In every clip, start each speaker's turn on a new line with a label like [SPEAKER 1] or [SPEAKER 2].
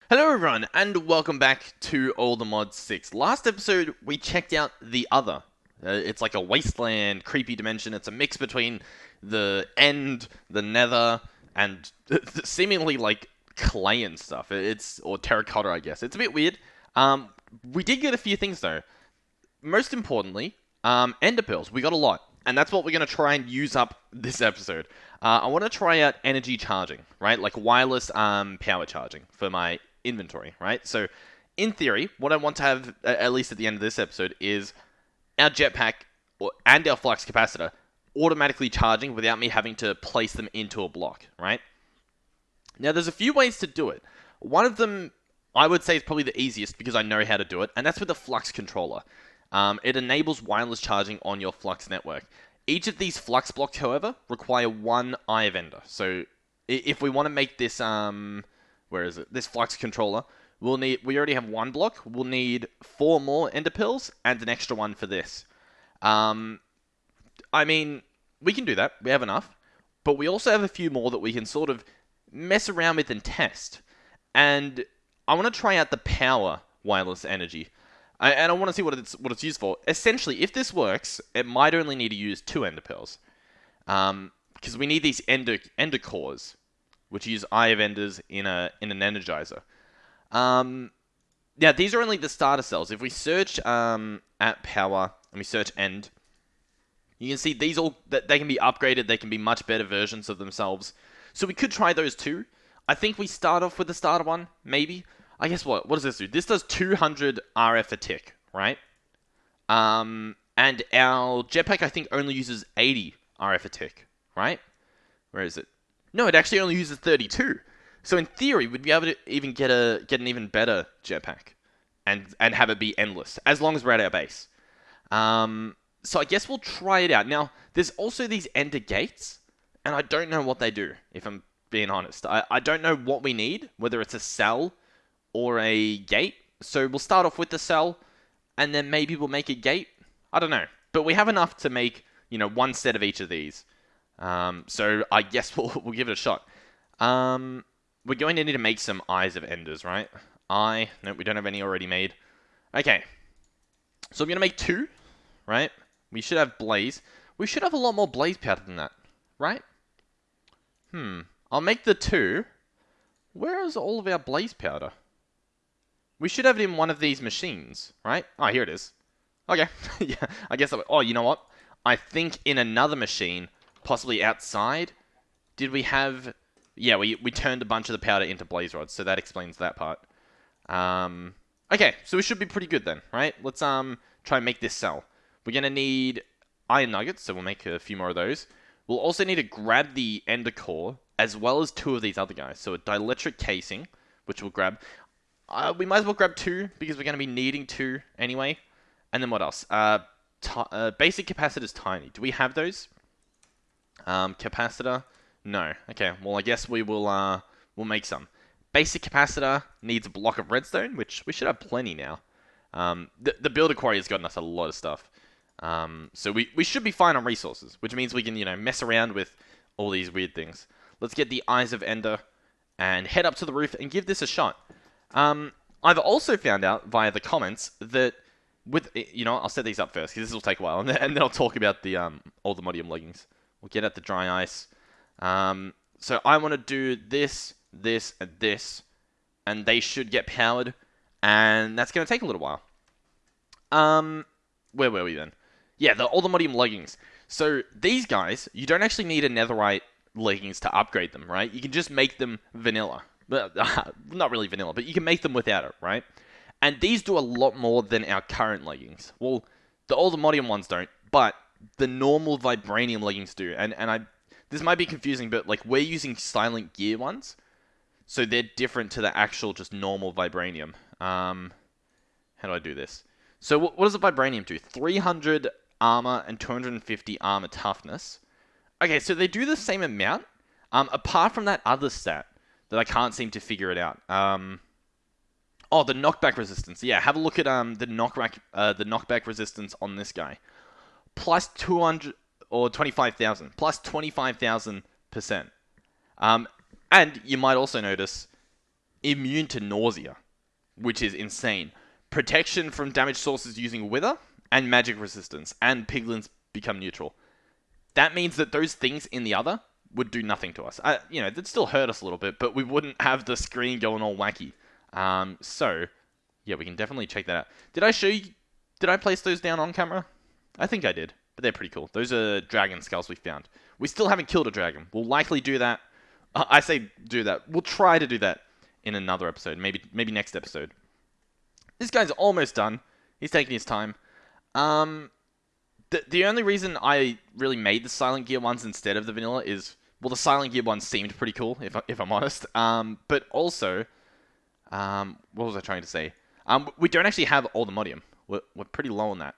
[SPEAKER 1] Hello everyone, and welcome back to All the Mods 6. Last episode, we checked out the Other. It's like a wasteland, creepy dimension. It's a mix between the End, the Nether, and seemingly like clay and stuff. Or terracotta, I guess. It's a bit weird. We did get a few things though. Most importantly, Ender Pearls. We got a lot. And that's what we're going to try and use up this episode. I want to try out energy charging, right? Like wireless power charging for my inventory, right? So, in theory, what I want to have, at least at the end of this episode, is our jetpack and our flux capacitor automatically charging without me having to place them into a block, right? Now, there's a few ways to do it. One of them, I would say, is probably the easiest because I know how to do it, and that's with the flux controller. It enables wireless charging on your flux network. Each of these flux blocks, however, require one Eye of Ender. So, if we want to make this, where is it? This flux controller, we already have one block. We'll need 4 more Ender Pills and an extra one for this. I mean, we can do that. We have enough. But we also have a few more that we can sort of mess around with and test. And I want to try out the power wireless energy. And I want to see what it's used for. Essentially, if this works, it might only need to use 2 Ender Pearls. Because we need these Ender Cores, which use Eye of Enders in an Energizer. Yeah, these are only the starter cells. If we search at power, and we search End, you can see these they can be upgraded. They can be much better versions of themselves. So we could try those too. I think we start off with the starter one, maybe. I guess what does this do? This does 200 RF a tick, right? And our jetpack, I think, only uses 80 RF a tick, right? Where is it? No, it actually only uses 32. So in theory, we'd be able to even get an even better jetpack, and have it be endless as long as we're at our base. So I guess we'll try it out. Now, there's also these Ender gates, and I don't know what they do, if I'm being honest. I don't know what we need, whether it's a cell or a gate. So we'll start off with the cell, and then maybe we'll make a gate. I don't know. But we have enough to make, one set of each of these. So I guess we'll give it a shot. We're going to need to make some Eyes of Enders, right? No, we don't have any already made. Okay. So I'm going to make 2, right? We should have Blaze. We should have a lot more Blaze powder than that, right? I'll make the 2. Where is all of our Blaze powder? We should have it in one of these machines, right? Oh, here it is. Okay. Yeah, I guess oh, you know what? I think in another machine, possibly outside, did we have... Yeah, we turned a bunch of the powder into blaze rods, so that explains that part. Okay, so we should be pretty good then, right? Let's try and make this cell. We're going to need iron nuggets, so we'll make a few more of those. We'll also need to grab the Ender Core, as well as 2 of these other guys. So a dielectric casing, which we'll grab. We might as well grab 2, because we're going to be needing 2 anyway. And then what else? Basic capacitors tiny. Do we have those? Capacitor... No. Okay, well, I guess we'll make some. Basic capacitor needs a block of redstone, which we should have plenty now. The builder quarry has gotten us a lot of stuff. So we should be fine on resources, which means we can, mess around with all these weird things. Let's get the Eyes of Ender and head up to the roof and give this a shot. I've also found out via the comments that I'll set these up first, because this will take a while, and then I'll talk about the all the modium leggings. We'll get at the dry ice. So I want to do this, this, and this, and they should get powered, and that's going to take a little while. Where were we then? Yeah, all the modium leggings. So these guys, you don't actually need a netherite leggings to upgrade them, right? You can just make them vanilla. Not really vanilla, but you can make them without it, right? And these do a lot more than our current leggings. Well, all the modium ones don't, but the normal vibranium leggings do, and this might be confusing, but like we're using silent gear ones, so they're different to the actual just normal vibranium. How do I do this? So what does the vibranium do? 300 armor and 250 armor toughness. Okay, so they do the same amount, apart from that other stat that I can't seem to figure it out. Oh, the knockback resistance. Yeah, have a look at the knockback resistance on this guy. Plus 200 or 25,000. Plus 25,000%. And you might also notice immune to nausea, which is insane. Protection from damage sources using Wither, and magic resistance, and piglins become neutral. That means that those things in the other would do nothing to us. You know, they'd still hurt us a little bit, but we wouldn't have the screen going all wacky. So, yeah, we can definitely check that out. Did I show you... Did I place those down on camera? I think I did, but they're pretty cool. Those are dragon skulls we found. We still haven't killed a dragon. We'll likely do that. I say do that. We'll try to do that in another episode. Maybe next episode. This guy's almost done. He's taking his time. The only reason I really made the Silent Gear ones instead of the vanilla is, well, the Silent Gear ones seemed pretty cool, if I'm honest. But also, what was I trying to say? We don't actually have all the modium. We're pretty low on that.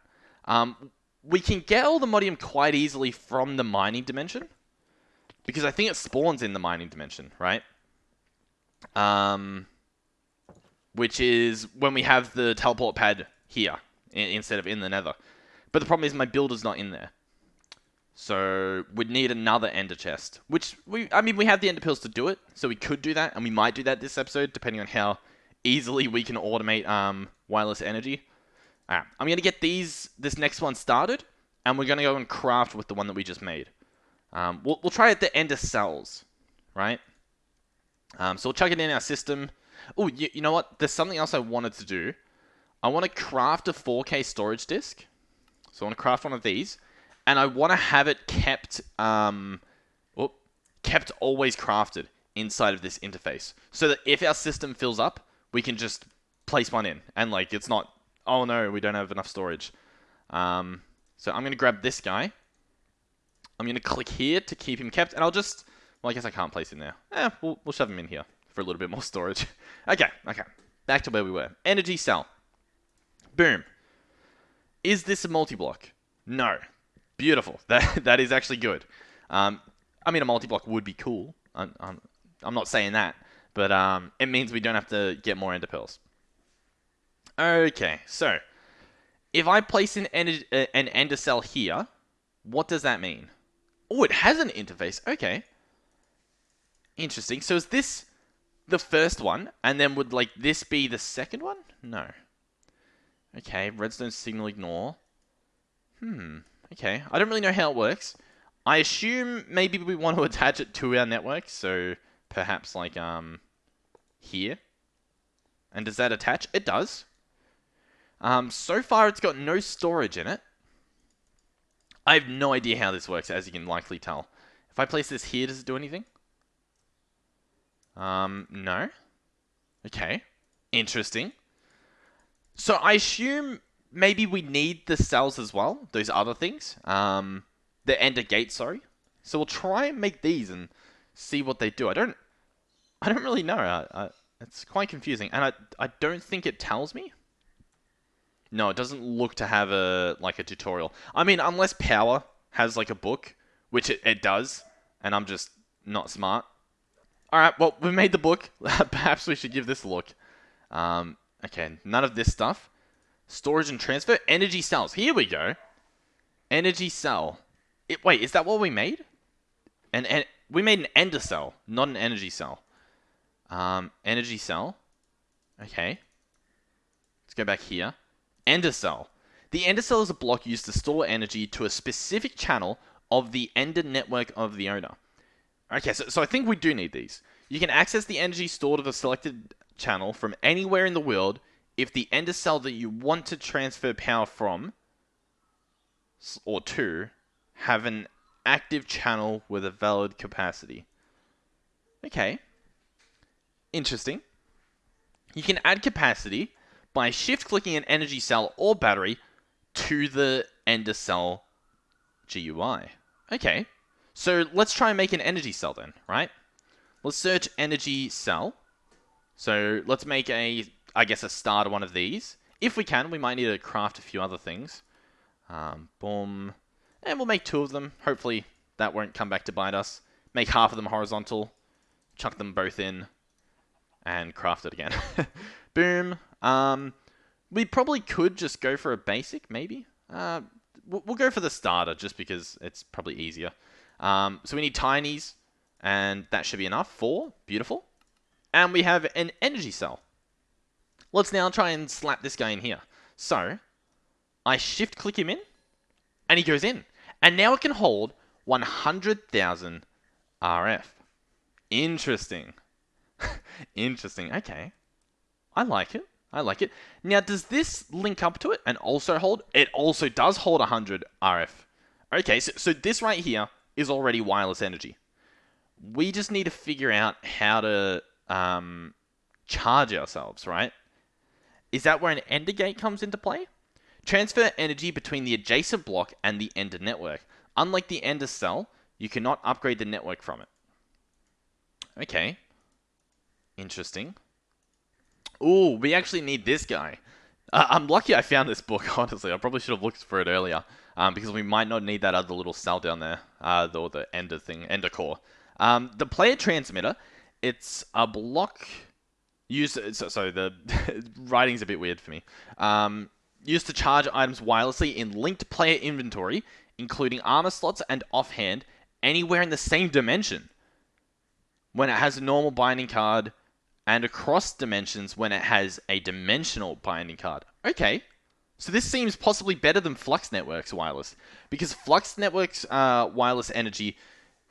[SPEAKER 1] We can get all the modium quite easily from the mining dimension, because I think it spawns in the mining dimension, right? Which is when we have the teleport pad here instead of in the nether. But the problem is my builder's not in there. So we'd need another ender chest, which we have the ender pills to do it, so we could do that, and we might do that this episode, depending on how easily we can automate wireless energy. Alright, I'm going to get this next one started, and we're going to go and craft with the one that we just made. We'll try at the ender cells, right? So we'll chuck it in our system. Oh, you know what? There's something else I wanted to do. I want to craft a 4K storage disk. So I want to craft one of these. And I want to have it kept always crafted inside of this interface. So that if our system fills up, we can just place one in. And like, it's not, oh no, we don't have enough storage. So I'm going to grab this guy. I'm going to click here to keep him kept. And I'll just, well, I guess I can't place him there. We'll shove him in here for a little bit more storage. Okay. Back to where we were. Energy cell. Boom. Is this a multi-block? No. Beautiful. That is actually good. I mean, a multi-block would be cool. I'm not saying that. But it means we don't have to get more ender pearls. Okay, so if I place an ender cell here, what does that mean? Oh, it has an interface. Okay. Interesting. So is this the first one, and then would like this be the second one? No. Okay, redstone signal ignore. Okay, I don't really know how it works. I assume maybe we want to attach it to our network, so perhaps like here. And does that attach? It does. So far it's got no storage in it. I have no idea how this works, as you can likely tell. If I place this here, does it do anything? No. Okay. Interesting. So I assume maybe we need the cells as well, those other things. The ender gate, sorry. So we'll try and make these and see what they do. I don't really know. It's quite confusing, and I don't think it tells me. No, it doesn't look to have a tutorial. I mean, unless Power has like a book, which it does, and I'm just not smart. Alright, well, we made the book. Perhaps we should give this a look. Okay, none of this stuff. Storage and transfer. Energy cells. Here we go. Energy cell. Wait, is that what we made? And we made an ender cell, not an energy cell. Energy cell. Okay. Let's go back here. Ender cell. The ender cell is a block used to store energy to a specific channel of the ender network of the owner. Okay, so I think we do need these. You can access the energy stored of a selected channel from anywhere in the world if the ender cell that you want to transfer power from or to have an active channel with a valid capacity. Okay. Interesting. You can add capacity by shift-clicking an energy cell or battery to the ender cell GUI. Okay. So let's try and make an energy cell then, right? Let's search energy cell. So let's make a starter one of these. If we can, we might need to craft a few other things. Boom. And we'll make 2 of them. Hopefully that won't come back to bite us. Make half of them horizontal. Chuck them both in. And craft it again. Boom. We probably could just go for a basic, maybe. We'll go for the starter, just because it's probably easier. So we need tinies, and that should be enough. 4. Beautiful. And we have an energy cell. Let's now try and slap this guy in here. So, I shift click him in, and he goes in. And now it can hold 100,000 RF. Interesting. Interesting. Okay. I like it. I like it. Now, does this link up to it and also hold? It also does hold 100 RF. Okay, so this right here is already wireless energy. We just need to figure out how to charge ourselves, right? Is that where an Ender gate comes into play? Transfer energy between the adjacent block and the Ender network. Unlike the Ender cell, you cannot upgrade the network from it. Okay. Interesting. Ooh, we actually need this guy. I'm lucky I found this book, honestly. I probably should have looked for it earlier. Because we might not need that other little cell down there. Or the Ender thing, Ender core. The player transmitter, it's a block used... So the writing's a bit weird for me. Used to charge items wirelessly in linked player inventory, including armor slots and offhand, anywhere in the same dimension. When it has a normal binding card, and across dimensions when it has a dimensional binding card. Okay. So this seems possibly better than Flux Networks wireless. Because Flux Networks wireless energy,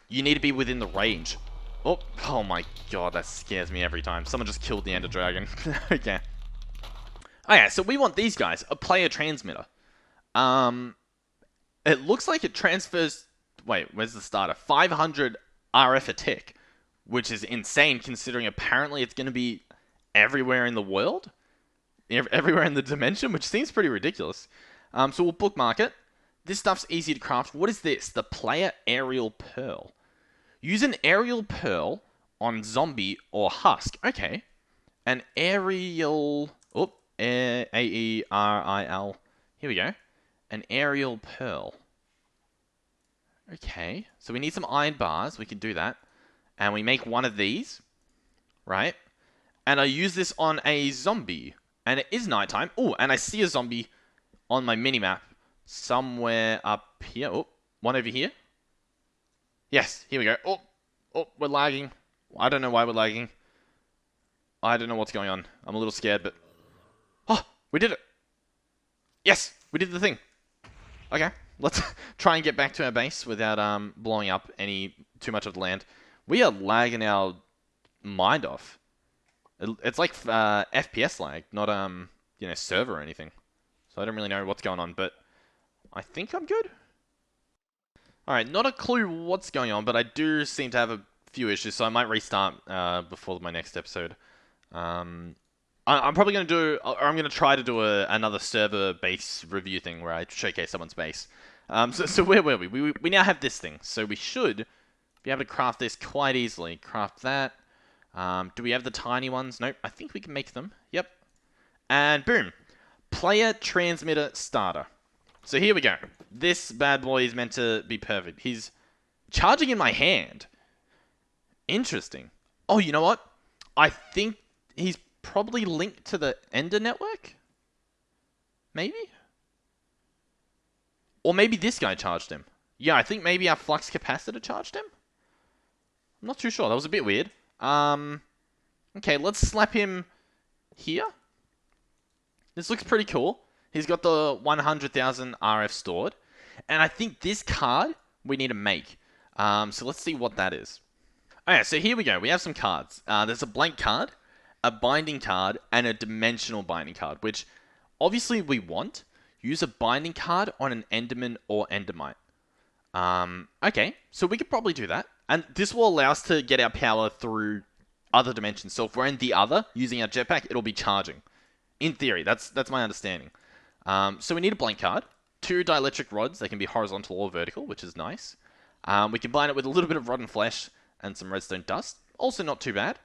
[SPEAKER 1] you need to be within the range. Oh my god, that scares me every time. Someone just killed the Ender Dragon. Okay. Okay, so we want these guys. A player transmitter. It looks like it transfers... Wait, where's the starter? 500 RF a tick. Which is insane, considering apparently it's going to be everywhere in the world? Everywhere in the dimension, which seems pretty ridiculous. So we'll bookmark it. This stuff's easy to craft. What is this? The Player Aerial Pearl. Use an Aerial Pearl on Zombie or Husk. Okay. An Aerial... Oh, A-E-R-I-L. Here we go. An Aerial Pearl. Okay. So we need some iron bars. We can do that. And we make one of these, right? And I use this on a zombie. And it is nighttime. Oh, and I see a zombie on my minimap somewhere up here. Oh, one over here. Yes, here we go. Oh, we're lagging. I don't know why we're lagging. I don't know what's going on. I'm a little scared, but... Oh, we did it. Yes, we did the thing. Okay, let's try and get back to our base without blowing up too much of the land. We are lagging our mind off. It's like FPS lag, not server or anything. So I don't really know what's going on, but I think I'm good. Alright, not a clue what's going on, but I do seem to have a few issues, so I might restart before my next episode. I'm probably going to do, or I'm going to try to do another server base review thing where I showcase someone's base. So where were we? We now have this thing, so we should be able to craft this quite easily. Craft that. Do we have the tiny ones? Nope. I think we can make them. Yep. And boom. Player transmitter starter. So here we go. This bad boy is meant to be perfect. He's charging in my hand. Interesting. Oh, you know what? I think he's probably linked to the Ender network? Maybe? Or maybe this guy charged him. Yeah, I think maybe our flux capacitor charged him. I'm not too sure. That was a bit weird. Okay, let's slap him here. This looks pretty cool. He's got the 100,000 RF stored. And I think this card we need to make. So let's see what that is. Okay, so here we go. We have some cards. There's a blank card, a binding card, and a dimensional binding card, which obviously we want. Use a binding card on an Enderman or Endermite. Okay, so we could probably do that. And this will allow us to get our power through other dimensions. So if we're in the other, using our jetpack, it'll be charging. In theory, that's my understanding. So we need a blank card. 2 dielectric rods. They can be horizontal or vertical, which is nice. We combine it with a little bit of rotten flesh and some redstone dust. Also not too bad.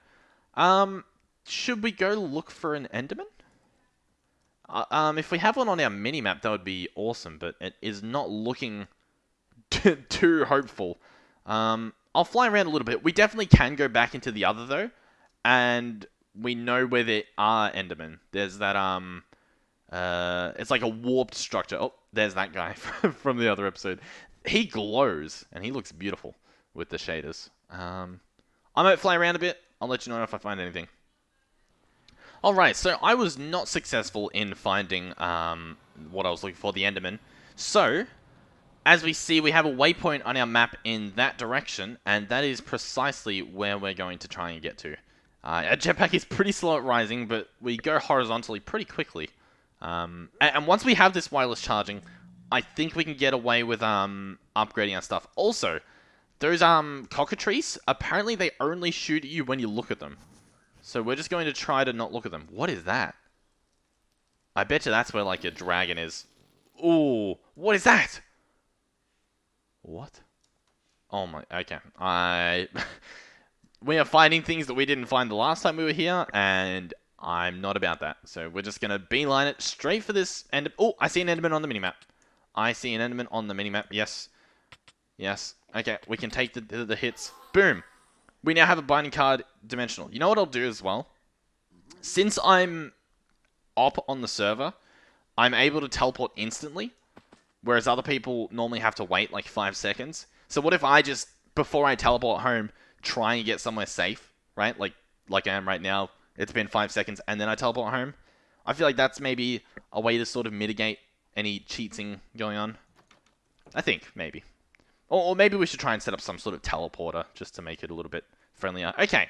[SPEAKER 1] Should we go look for an Enderman? If we have one on our minimap, that would be awesome, but it is not looking too hopeful. I'll fly around a little bit. We definitely can go back into the other, though, and we know where there are Endermen. There's that, it's like a warped structure. Oh, there's that guy from the other episode. He glows, and he looks beautiful with the shaders. I might fly around a bit. I'll let you know if I find anything. Alright, so I was not successful in finding what I was looking for, the Enderman. So, as we see, we have a waypoint on our map in that direction, and that is precisely where we're going to try and get to. Our jetpack is pretty slow at rising, but we go horizontally pretty quickly. And once we have this wireless charging, I think we can get away with upgrading our stuff. Also, those cockatrices, apparently they only shoot at you when you look at them. So we're just going to try to not look at them. What is that? I bet you that's where, like, a dragon is. Ooh, what is that? What? Oh my, okay. We are finding things that we didn't find the last time we were here, and I'm not about that. So we're just going to beeline it straight for this end. Oh, I see an Enderman on the minimap. I see an Enderman on the minimap. Yes. Yes. Okay, we can take the hits. Boom. We now have a binding card dimensional. You know what I'll do as well? Since I'm up on the server, I'm able to teleport instantly, whereas other people normally have to wait like 5 seconds. So what if I just, before I teleport home, try and get somewhere safe, right? Like I am right now. It's been 5 seconds, and then I teleport home. I feel like that's maybe a way to sort of mitigate any cheating going on. I think, maybe. Or maybe we should try and set up some sort of teleporter, just to make it a little bit friendlier. Okay,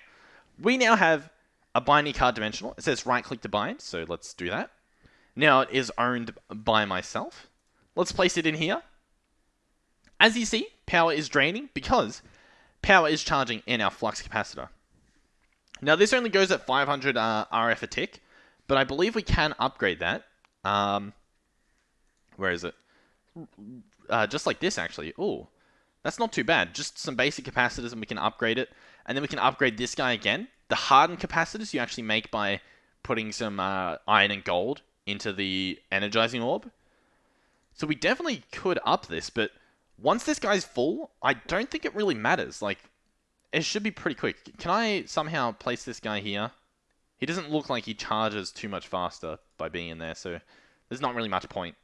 [SPEAKER 1] we now have a binding card dimensional. It says right-click to bind, so let's do that. Now it is owned by myself. Let's place it in here. As you see, power is draining because power is charging in our flux capacitor. Now this only goes at 500 RF a tick, but I believe we can upgrade that. Where is it? Just like this, actually. Ooh, that's not too bad. Just some basic capacitors and we can upgrade it. And then we can upgrade this guy again. The hardened capacitors you actually make by putting some iron and gold into the energizing orb. So we definitely could up this, but once this guy's full, I don't think it really matters. Like, it should be pretty quick. Can I somehow place this guy here? He doesn't look like he charges too much faster by being in there, so there's not really much point.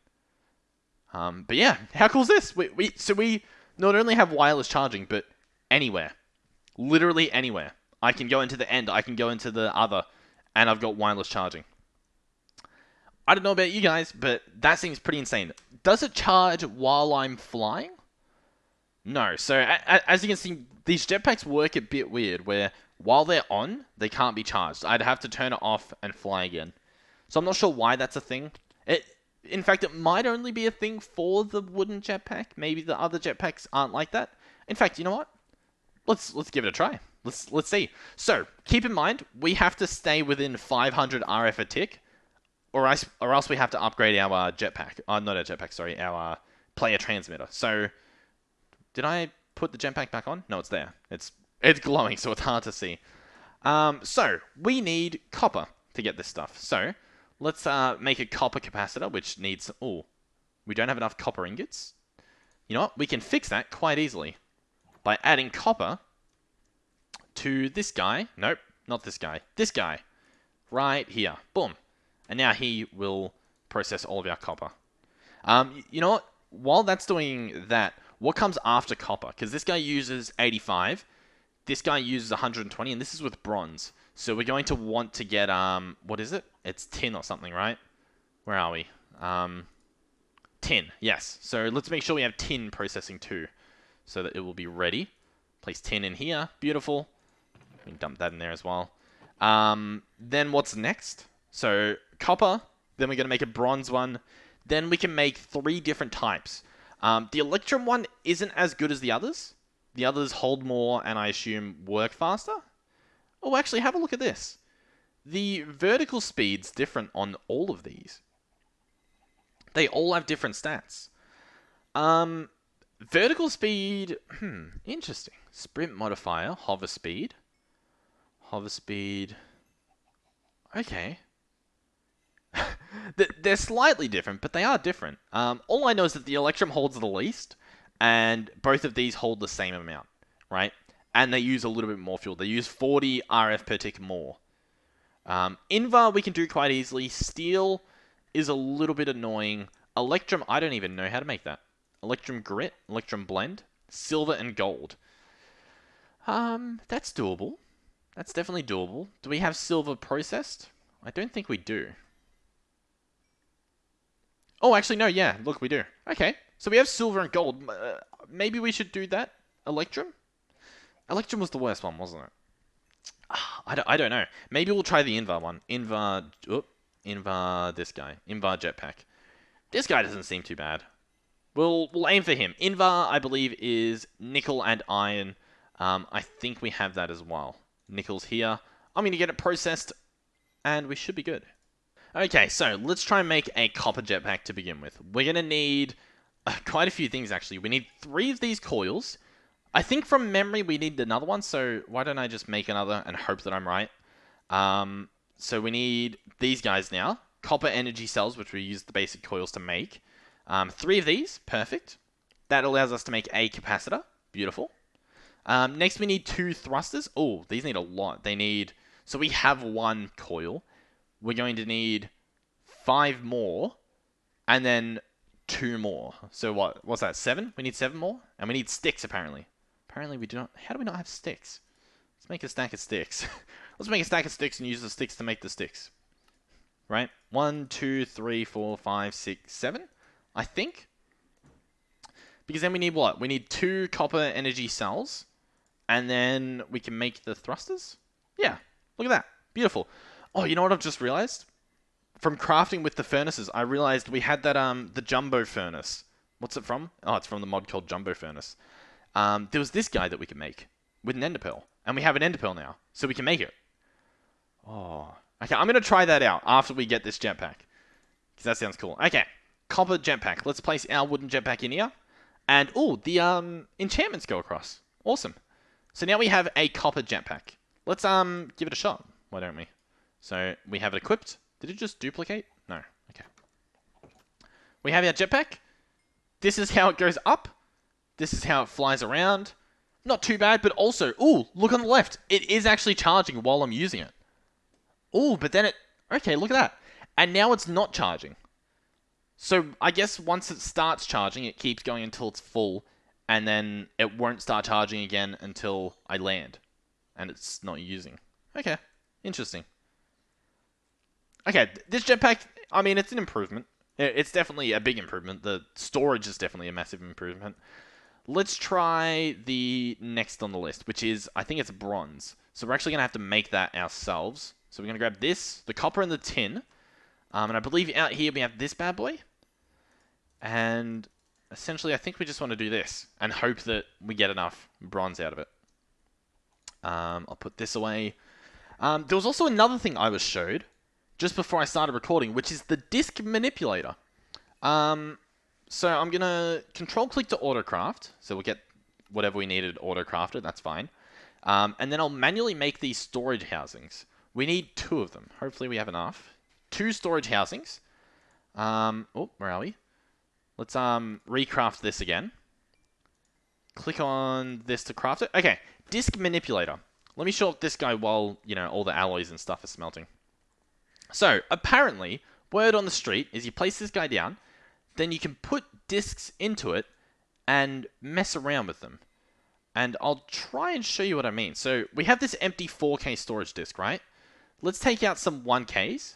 [SPEAKER 1] But yeah, how cool is this? So we not only have wireless charging, but anywhere. Literally anywhere. I can go into the end, I can go into the other, and I've got wireless charging. I don't know about you guys, but that seems pretty insane. Does it charge while I'm flying? No. So, as you can see, these jetpacks work a bit weird, where while they're on, they can't be charged. I'd have to turn it off and fly again. So I'm not sure why that's a thing. In fact, it might only be a thing for the wooden jetpack. Maybe the other jetpacks aren't like that. In fact, you know what? Let's give it a try. Let's see. So, keep in mind, we have to stay within 500 RF a tick, or else we have to upgrade our jetpack. Not our jetpack, sorry, our player transmitter. So, did I put the jetpack back on? No, it's there. It's glowing, so it's hard to see. So, we need copper to get this stuff. So, let's make a copper capacitor, which needs... Oh, we don't have enough copper ingots. You know what? We can fix that quite easily by adding copper to this guy. Nope, not this guy. This guy. Right here. Boom. And now he will process all of our copper. You know what? While that's doing that, what comes after copper? Because this guy uses 85. This guy uses 120, and this is with bronze. So we're going to want to get, what is it? It's tin or something, right? Where are we? Tin, yes. So let's make sure we have tin processing too, so that it will be ready. Place tin in here. Beautiful. We can dump that in there as well. Then what's next? So copper. Then we're going to make a bronze one. Then we can make 3 different types. The electrum one isn't as good as the others. The others hold more and I assume work faster. Oh, actually, have a look at this. The vertical speed's different on all of these. They all have different stats. Vertical speed, interesting. Sprint modifier, hover speed. Hover speed. Okay. They're slightly different, but they are different. All I know is that the Electrum holds the least, and both of these hold the same amount, right? And they use a little bit more fuel. They use 40 RF per tick more. Invar we can do quite easily. Steel is a little bit annoying. Electrum, I don't even know how to make that. Electrum grit, Electrum blend, silver and gold. That's doable. That's definitely doable. Do we have silver processed? I don't think we do. Oh, actually, no, yeah. Look, we do. Okay. So we have silver and gold. Maybe we should do that. Electrum? Electrum was the worst one, wasn't it? I don't know. Maybe we'll try the Invar one. Invar, this guy. Invar jetpack. This guy doesn't seem too bad. We'll aim for him. Invar, I believe, is nickel and iron. I think we have that as well. Nickel's here. I'm going to get it processed, and we should be good. Okay, so let's try and make a copper jetpack to begin with. We're going to need quite a few things, actually. We need 3 of these coils. I think from memory we need another one, so why don't I just make another and hope that I'm right. So we need these guys now. Copper energy cells, which we use the basic coils to make. 3 of these, perfect. That allows us to make a capacitor, beautiful. Next we need 2 thrusters. Oh, these need a lot. So we have 1 coil. We're going to need 5 more, and then 2 more. So what's that, 7? We need 7 more? And we need sticks, apparently. Apparently we do not. How do we not have sticks? Let's make a stack of sticks. Let's make a stack of sticks and use the sticks to make the sticks. Right? 1, 2, 3, 4, 5, 6, 7, I think. Because then we need what? We need 2 copper energy cells, and then we can make the thrusters? Yeah, look at that. Beautiful. Oh, you know what I've just realized? From crafting with the furnaces, I realized we had that, the jumbo furnace. What's it from? Oh, it's from the mod called Jumbo Furnace. There was this guy that we could make with an ender pearl. And we have an ender pearl now, so we can make it. Oh. Okay, I'm going to try that out after we get this jetpack. Because that sounds cool. Okay, copper jetpack. Let's place our wooden jetpack in here. And, oh, the enchantments go across. Awesome. So now we have a copper jetpack. Let's give it a shot. Why don't we? So we have it equipped. Did it just duplicate? No. Okay. We have our jetpack. This is how it goes up. This is how it flies around. Not too bad, but also, ooh, look on the left. It is actually charging while I'm using it. Ooh, but then okay, look at that. And now it's not charging. So I guess once it starts charging, it keeps going until it's full, and then it won't start charging again until I land. And it's not using. Okay, interesting. Okay, this jetpack, I mean, it's an improvement. It's definitely a big improvement. The storage is definitely a massive improvement. Let's try the next on the list, which is, I think it's bronze. So we're actually going to have to make that ourselves. So we're going to grab this, the copper and the tin. And I believe out here we have this bad boy. And essentially, I think we just want to do this and hope that we get enough bronze out of it. I'll put this away. There was also another thing I was showed just before I started recording, which is the disk manipulator. So I'm going to control-click to autocraft. So we'll get whatever we needed auto-crafted. That's fine. And then I'll manually make these storage housings. We need 2 of them. Hopefully we have enough. 2 storage housings. Oh, where are we? Let's recraft this again. Click on this to craft it. Okay, disk manipulator. Let me show off this guy while, all the alloys and stuff are smelting. So, apparently, word on the street is you place this guy down, then you can put discs into it and mess around with them. And I'll try and show you what I mean. So, we have this empty 4K storage disk, right? Let's take out some 1Ks.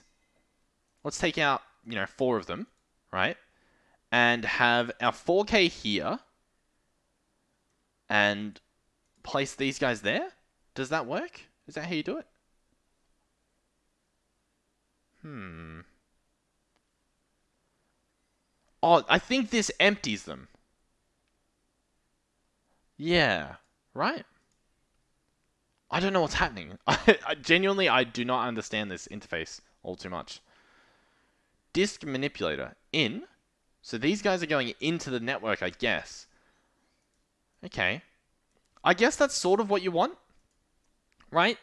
[SPEAKER 1] Let's take out, 4 of them, right? And have our 4K here. And place these guys there. Does that work? Is that how you do it? Oh, I think this empties them. Yeah, right? I don't know what's happening. Genuinely, I do not understand this interface all too much. Disk manipulator in. So these guys are going into the network, I guess. Okay. I guess that's sort of what you want. Right?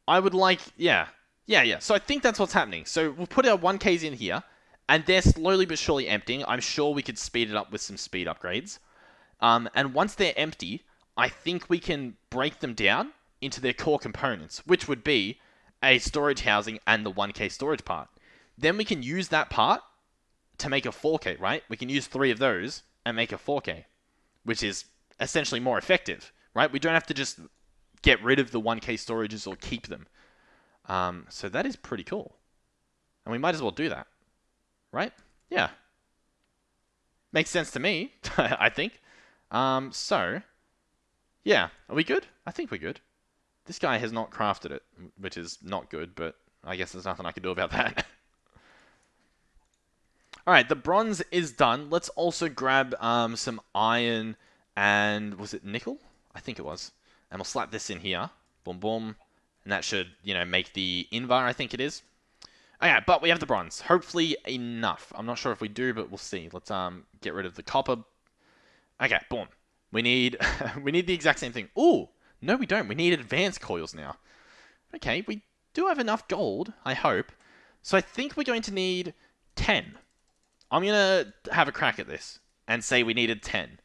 [SPEAKER 1] I would like... Yeah. So I think that's what's happening. So we'll put our 1Ks in here. And they're slowly but surely emptying. I'm sure we could speed it up with some speed upgrades. And once they're empty, I think we can break them down into their core components, which would be a storage housing and the 1K storage part. Then we can use that part to make a 4K, right? We can use 3 of those and make a 4K, which is essentially more effective, right? We don't have to just get rid of the 1K storages or keep them. So that is pretty cool. And we might as well do that. Right? Yeah. Makes sense to me, I think. So, yeah. Are we good? I think we're good. This guy has not crafted it, which is not good, but I guess there's nothing I can do about that. Alright, the bronze is done. Let's also grab some iron and, was it nickel? I think it was. And we'll slap this in here. Boom, boom. And that should, make the invar, I think it is. Okay, but we have the bronze. Hopefully enough. I'm not sure if we do, but we'll see. Let's get rid of the copper. Okay, boom. We need we need the exact same thing. Ooh, no we don't. We need advanced coils now. Okay, we do have enough gold, I hope. So I think we're going to need 10. I'm going to have a crack at this and say we needed 10,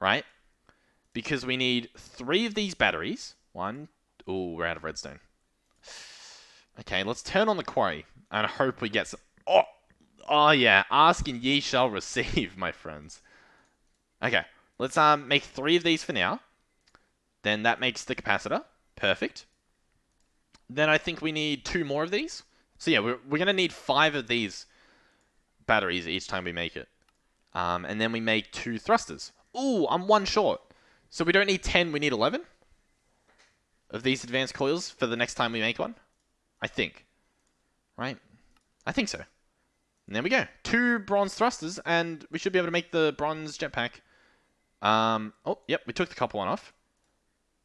[SPEAKER 1] right? Because we need 3 of these batteries. One. Ooh, we're out of redstone. Okay, let's turn on the quarry and hope we get some... Oh yeah, ask and ye shall receive, my friends. Okay, let's make 3 of these for now. Then that makes the capacitor. Perfect. Then I think we need 2 more of these. So yeah, we're going to need 5 of these batteries each time we make it. And then we make 2 thrusters. Ooh, I'm 1 short. So we don't need 10, we need 11 of these advanced coils for the next time we make one. I think. Right? I think so. And there we go. 2 bronze thrusters, and we should be able to make the bronze jetpack. Oh, yep, we took the copper one off.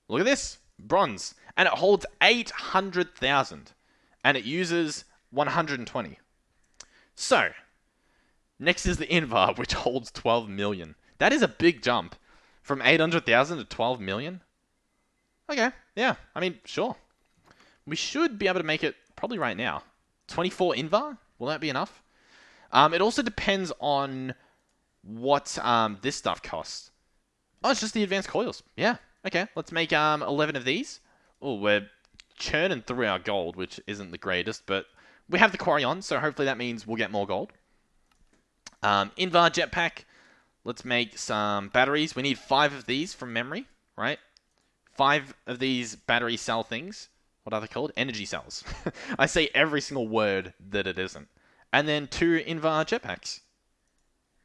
[SPEAKER 1] Look at this. Bronze. And it holds 800,000. And it uses 120. So, next is the Invar, which holds 12 million. That is a big jump. From 800,000 to 12 million. Okay, yeah, I mean, sure. We should be able to make it probably right now. 24 Invar? Will that be enough? It also depends on what this stuff costs. Oh, it's just the advanced coils. Yeah, okay. Let's make 11 of these. Oh, we're churning through our gold, which isn't the greatest, but we have the quarry on, so hopefully that means we'll get more gold. Invar jetpack. Let's make some batteries. We need 5 of these from memory, right? 5 of these battery cell things. What are they called? Energy cells. I say every single word that it isn't. And then 2 Invar jetpacks.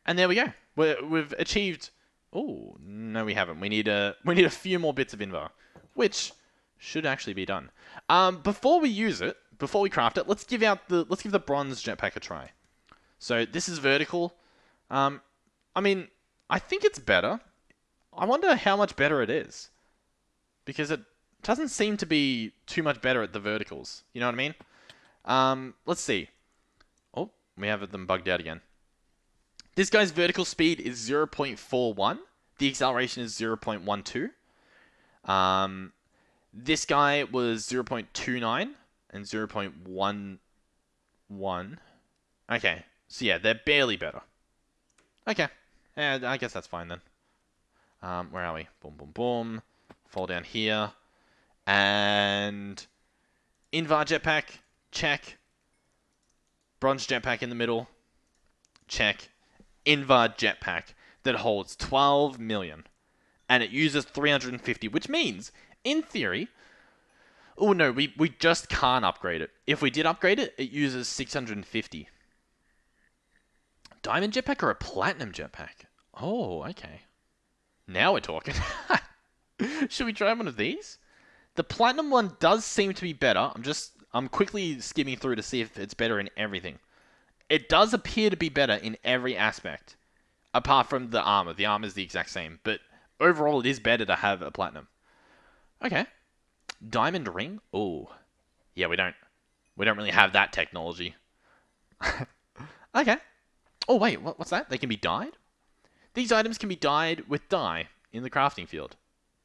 [SPEAKER 1] And there we go. We've achieved... Oh, no we haven't. We need a few more bits of Invar, which should actually be done. Before we use it, before we craft it, let's give the bronze jetpack a try. So this is vertical. I mean, I think it's better. I wonder how much better it is. Because it doesn't seem to be too much better at the verticals. You know what I mean? Let's see. Oh, we have them bugged out again. This guy's vertical speed is 0.41. The acceleration is 0.12. This guy was 0.29 and 0.11. Okay, so yeah, they're barely better. Okay, I guess that's fine then. Where are we? Boom, boom, boom. Fall down here. And Invar jetpack, check. Bronze jetpack in the middle, check. Invar jetpack that holds 12 million. And it uses 350, which means, in theory... Oh no, we just can't upgrade it. If we did upgrade it, it uses 650. Diamond jetpack or a platinum jetpack? Oh, okay. Now we're talking. Should we try one of these? The platinum one does seem to be better. I'm quickly skimming through to see if it's better in everything. It does appear to be better in every aspect. Apart from the armor. The armor is the exact same. But overall, it is better to have a platinum. Okay. Diamond ring? Oh. Yeah, we don't really have that technology. Okay. Oh, wait. What's that? They can be dyed? These items can be dyed with dye in the crafting field.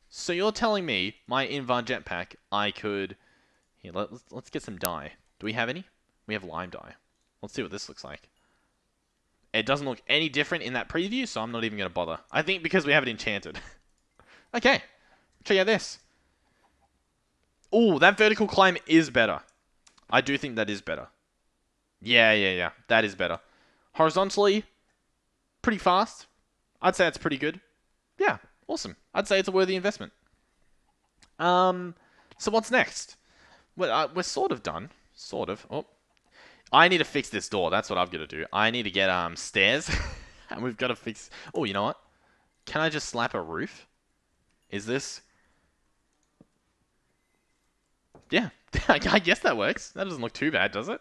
[SPEAKER 1] So you're telling me my Invar jetpack, I could... Here, let's get some dye. Do we have any? We have lime dye. Let's see what this looks like. It doesn't look any different in that preview, so I'm not even going to bother. I think because we have it enchanted. Okay. Check out this. Ooh, that vertical climb is better. I do think that is better. Yeah. That is better. Horizontally, pretty fast. I'd say it's pretty good. Yeah, awesome. I'd say it's a worthy investment. So what's next? Well, we're sort of done. Sort of. Oh, I need to fix this door. That's what I've got to do. I need to get stairs, and we've got to fix. Oh, you know what? Can I just slap a roof? Is this? Yeah, I guess that works. That doesn't look too bad, does it?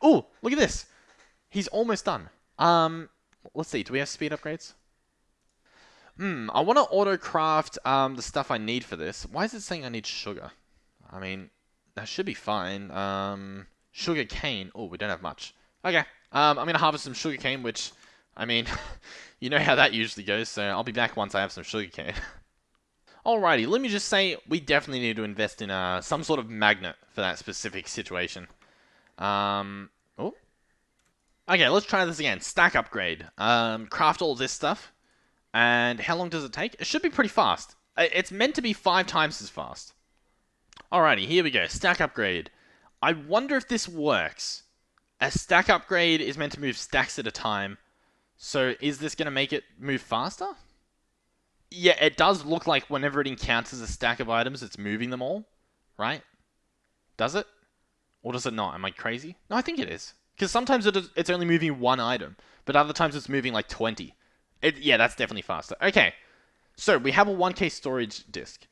[SPEAKER 1] Oh, look at this. He's almost done. Let's see. Do we have speed upgrades? I want to auto craft the stuff I need for this. Why is it saying I need sugar? I mean, that should be fine. Sugar cane. Oh, we don't have much. Okay. I'm gonna harvest some sugar cane, which, I mean, you know how that usually goes. So I'll be back once I have some sugar cane. Alrighty, let me just say we definitely need to invest in some sort of magnet for that specific situation. Oh. Okay, let's try this again. Stack upgrade. Craft all this stuff. And how long does it take? It should be pretty fast. It's meant to be 5 times as fast. Alrighty, here we go. Stack upgrade. I wonder if this works. A stack upgrade is meant to move stacks at a time. So is this going to make it move faster? Yeah, it does look like whenever it encounters a stack of items, it's moving them all. Right? Does it? Or does it not? Am I crazy? No, I think it is. Because sometimes it's only moving 1 item. But other times it's moving like 20. Yeah, that's definitely faster. Okay. So, we have a 1K storage disk.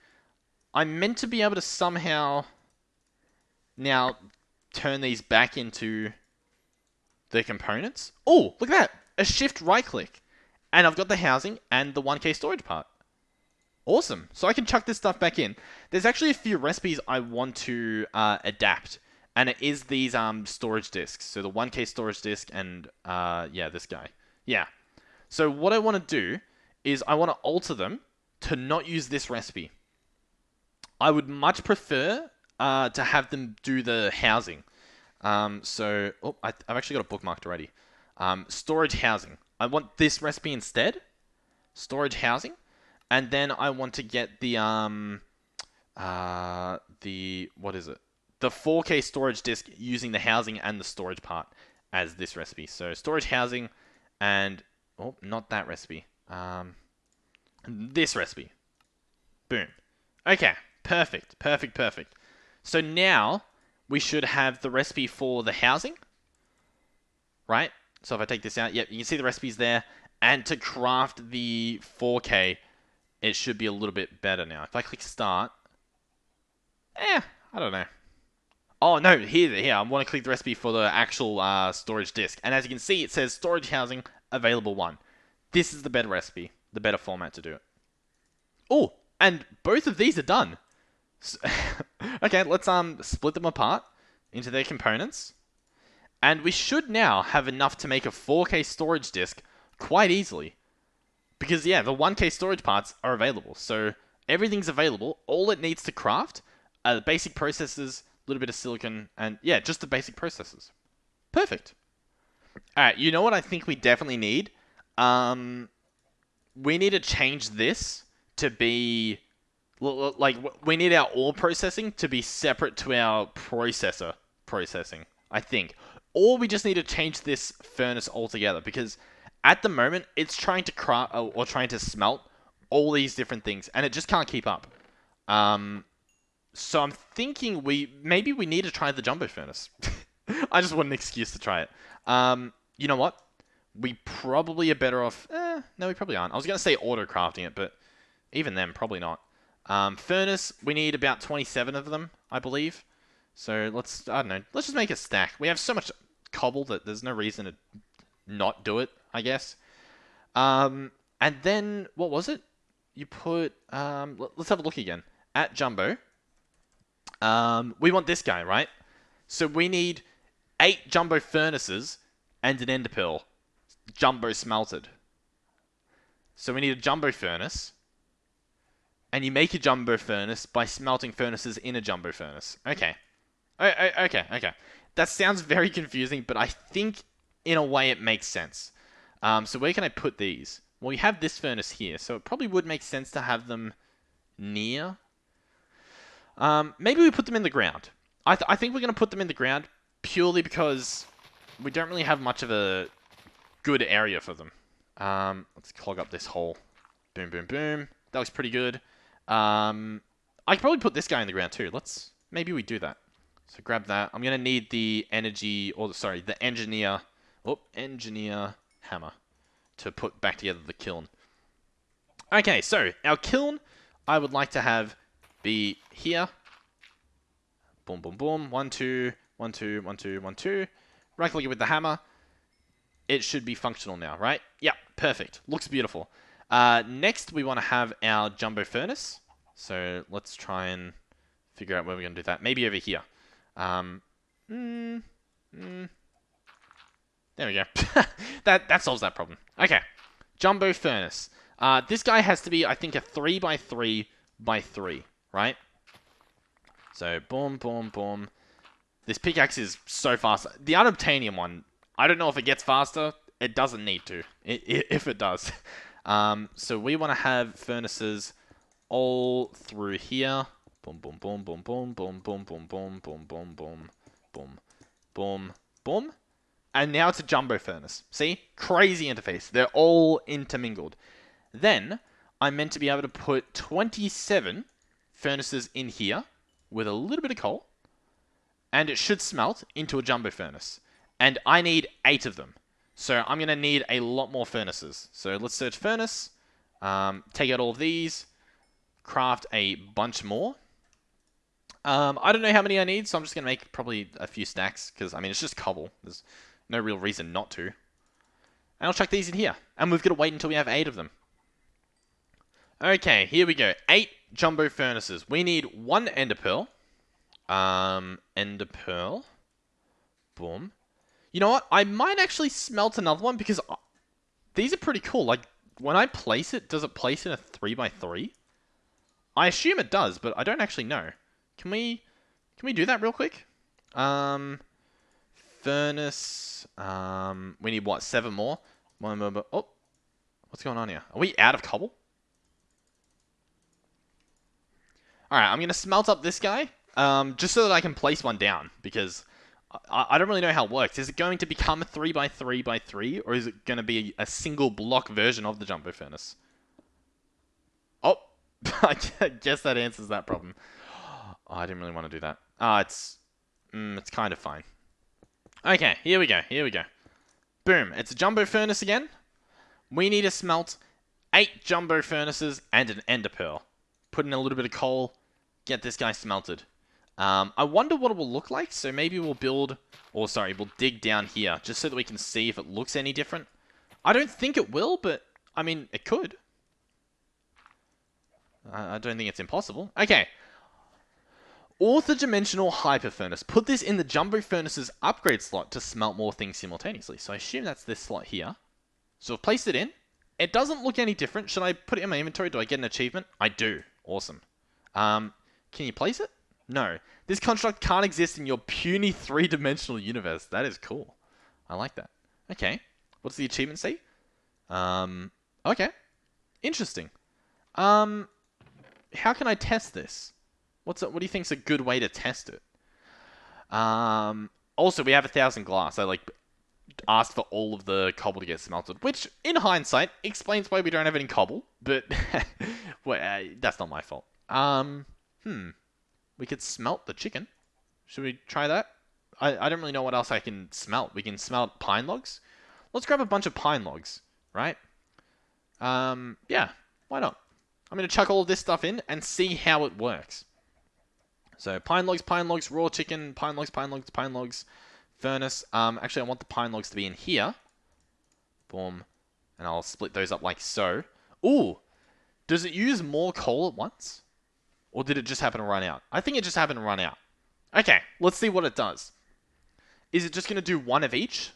[SPEAKER 1] I'm meant to be able to somehow now turn these back into the components. Oh, look at that. A shift right click. And I've got the housing and the 1K storage part. Awesome. So I can chuck this stuff back in. There's actually a few recipes I want to adapt. And it is these storage disks. So the 1K storage disk and yeah, this guy. Yeah. So what I want to do is I want to alter them to not use this recipe. I would much prefer to have them do the housing. Oh, I've actually got it bookmarked already. Storage housing. I want this recipe instead. Storage housing. And then I want to get the what is it? The 4K storage disk using the housing and the storage part as this recipe. So storage housing and, oh, not that recipe. This recipe. Boom. Okay, perfect, perfect, perfect. So now we should have the recipe for the housing, right? So if I take this out, yep, you can see the recipes there. And to craft the 4K, it should be a little bit better now. If I click start, I don't know. Oh, no, here. I want to click the recipe for the actual storage disk. And as you can see, it says storage housing available 1. This is the better recipe, the better format to do it. Oh, and both of these are done. So, okay, let's split them apart into their components. And we should now have enough to make a 4K storage disk quite easily. Because, yeah, the 1K storage parts are available. So everything's available. All it needs to craft are the basic processes, a little bit of silicon, and, yeah, just the basic processes. Perfect. Alright, you know what I think we definitely need? We need to change this to be... Like, we need our ore processing to be separate to our processor processing, I think. Or we just need to change this furnace altogether, because at the moment, it's trying to craft or trying to smelt all these different things, and it just can't keep up. So I'm thinking maybe we need to try the jumbo furnace. I just want an excuse to try it. You know what? We probably are better off... no, we probably aren't. I was going to say auto-crafting it, but even then, probably not. Furnace, we need about 27 of them, I believe. So let's, I don't know, let's just make a stack. We have so much cobble that there's no reason to not do it, I guess. And then, what was it? You put, let's have a look again. At Jumbo, we want this guy, right? So we need 8 Jumbo furnaces and an ender pearl. Jumbo smelted. So we need a Jumbo furnace. And you make a Jumbo furnace by smelting furnaces in a Jumbo furnace. Okay. Okay. That sounds very confusing, but I think in a way it makes sense. So where can I put these? Well, you have this furnace here, so it probably would make sense to have them near. Maybe we put them in the ground. I think we're going to put them in the ground purely because we don't really have much of a good area for them. Let's clog up this hole. Boom, boom, boom. That looks pretty good. I could probably put this guy in the ground too. Maybe we do that. So grab that. I'm going to need the the engineer hammer to put back together the kiln. Okay, so our kiln, I would like to have be here. Boom, boom, boom. 1, 2, 1, 2, 1, 2, 1, 2. Right click it with the hammer. It should be functional now, right? Yep, perfect. Looks beautiful. Next, we want to have our jumbo furnace. So let's try and figure out where we're going to do that. Maybe over here. There we go. that solves that problem. Okay, jumbo furnace. This guy has to be, I think, a 3x3x3, right? So, boom, boom, boom. This pickaxe is so fast. The unobtainium one, I don't know if it gets faster. It doesn't need to, if it does. So we want to have furnaces all through here. Boom, boom, boom, boom, boom, boom, boom, boom, boom, boom, boom, boom, boom, boom, boom. And now it's a jumbo furnace. See? Crazy interface. They're all intermingled. Then, I'm meant to be able to put 27 furnaces in here with a little bit of coal. And it should smelt into a jumbo furnace. And I need 8 of them. So I'm going to need a lot more furnaces. So let's search furnace. Take out all of these. Craft a bunch more. I don't know how many I need, so I'm just going to make probably a few stacks. Because, I mean, it's just cobble. There's no real reason not to. And I'll chuck these in here. And we've got to wait until we have 8 of them. Okay, here we go. 8 jumbo furnaces. We need 1 ender pearl. Ender pearl. Boom. You know what? I might actually smelt another one because these are pretty cool. Like, when I place it, does it place in a 3x3? I assume it does, but I don't actually know. Can we do that real quick? Furnace. We need what? 7 more? One more. Oh, what's going on here? Are we out of cobble? All right, I'm gonna smelt up this guy, just so that I can place one down because I don't really know how it works. Is it going to become a 3x3x3, or is it going to be a single block version of the jumbo furnace? Oh, I guess that answers that problem. Oh, I didn't really want to do that. It's kind of fine. Okay, here we go. Boom, it's a jumbo furnace again. We need to smelt 8 jumbo furnaces and an ender pearl. Put in a little bit of coal, get this guy smelted. I wonder what it will look like, so maybe we'll we'll dig down here, just so that we can see if it looks any different. I don't think it will, but, I mean, it could. I don't think it's impossible. Okay. Orthodimensional hyper furnace. Put this in the jumbo furnace's upgrade slot to smelt more things simultaneously. So I assume that's this slot here. So I've placed it in. It doesn't look any different. Should I put it in my inventory? Do I get an achievement? I do. Awesome. Can you place it? No. This construct can't exist in your puny 3-dimensional universe. That is cool. I like that. Okay. What's the achievement say? Okay. Interesting. How can I test this? What do you think's a good way to test it? Also, we have 1,000 glass. I asked for all of the cobble to get smelted, which, in hindsight, explains why we don't have any cobble. But well, that's not my fault. We could smelt the chicken. Should we try that? I don't really know what else I can smelt. We can smelt pine logs. Let's grab a bunch of pine logs, right? Yeah, why not? I'm going to chuck all of this stuff in and see how it works. So pine logs, raw chicken, pine logs, furnace. Actually, I want the pine logs to be in here. Boom. And I'll split those up like so. Ooh! Does it use more coal at once? Or did it just happen to run out? I think it just happened to run out. Okay, let's see what it does. Is it just going to do 1 of each?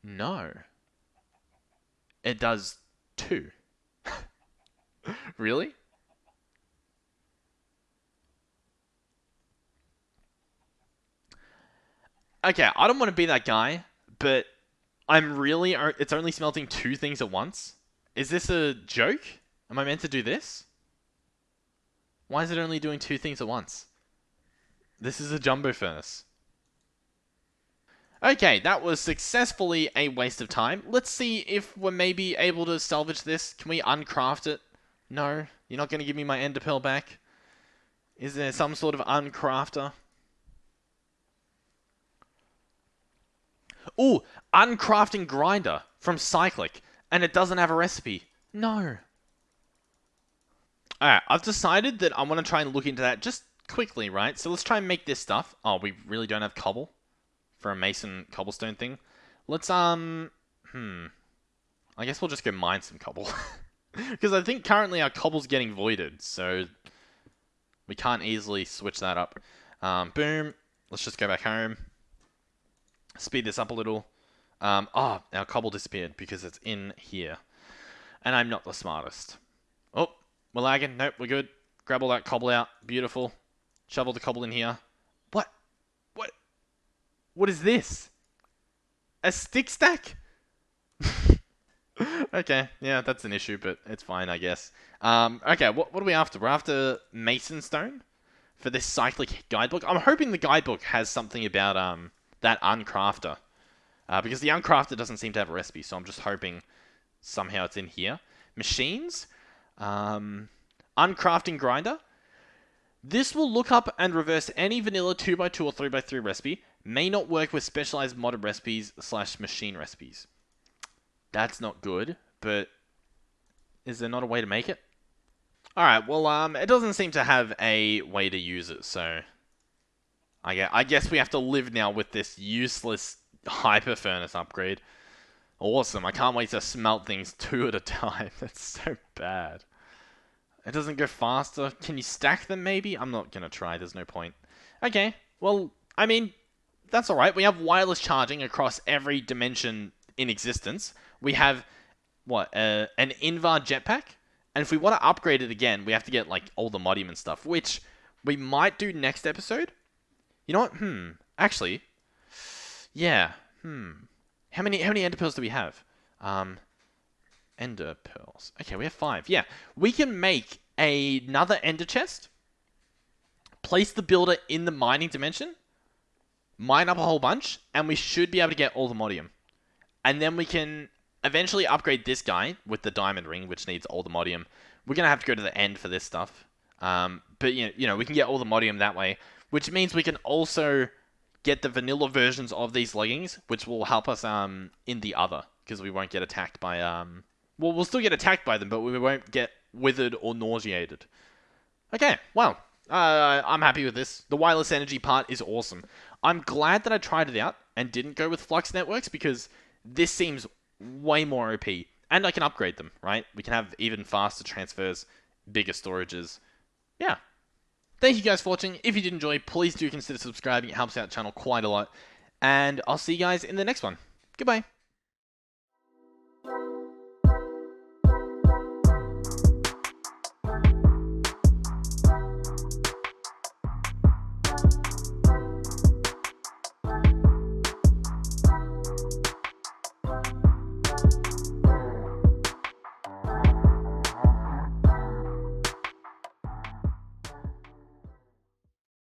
[SPEAKER 1] No. It does 2. Really? Okay, I don't want to be that guy, but it's only smelting 2 things at once. Is this a joke? Am I meant to do this? Why is it only doing 2 things at once? This is a jumbo furnace. Okay, that was successfully a waste of time. Let's see if we're maybe able to salvage this. Can we uncraft it? No, you're not going to give me my ender pearl back? Is there some sort of uncrafter? Ooh, uncrafting grinder from Cyclic, and it doesn't have a recipe. No. Alright, I've decided that I want to try and look into that just quickly, right? So let's try and make this stuff. Oh, we really don't have cobble for a mason cobblestone thing. Let's, I guess we'll just go mine some cobble. Because I think currently our cobble's getting voided, so we can't easily switch that up. Boom. Let's just go back home. Speed this up a little. Our cobble disappeared because it's in here. And I'm not the smartest. Oh, we're lagging. Nope, we're good. Grab all that cobble out. Beautiful. Shovel the cobble in here. What? What? What is this? A stick stack? Okay, yeah, that's an issue, but it's fine, I guess. Okay, what are we after? We're after Mason Stone for this cyclic guidebook. I'm hoping the guidebook has something about that uncrafter. Because the uncrafter doesn't seem to have a recipe, so I'm just hoping somehow it's in here. Machines. Uncrafting grinder. This will look up and reverse any vanilla 2x2 or 3x3 recipe. May not work with specialized modded recipes / machine recipes. That's not good, but is there not a way to make it? Alright, well, it doesn't seem to have a way to use it, so I guess we have to live now with this useless hyper furnace upgrade. Awesome, I can't wait to smelt things 2 at a time. That's so bad. It doesn't go faster. Can you stack them maybe? I'm not gonna try, there's no point. Okay, well, I mean, that's alright. We have wireless charging across every dimension in existence. We have, what, an Invar jetpack? And if we want to upgrade it again, we have to get, like, all the modium and stuff, which we might do next episode. You know what? Actually, yeah, How many ender pearls do we have? Ender pearls. Okay, we have 5. Yeah, we can make another ender chest, place the builder in the mining dimension, mine up a whole bunch, and we should be able to get all the modium. And then we can eventually upgrade this guy with the diamond ring, which needs all the modium. We're going to have to go to the end for this stuff. But, you know, we can get all the modium that way, which means we can also get the vanilla versions of these leggings, which will help us in the other, because we won't get attacked by... Well, we'll still get attacked by them, but we won't get withered or nauseated. Okay, well, I'm happy with this. The wireless energy part is awesome. I'm glad that I tried it out and didn't go with Flux Networks, because this seems way more OP. And I can upgrade them, right? We can have even faster transfers, bigger storages. Yeah. Thank you guys for watching. If you did enjoy, please do consider subscribing. It helps out the channel quite a lot. And I'll see you guys in the next one. Goodbye.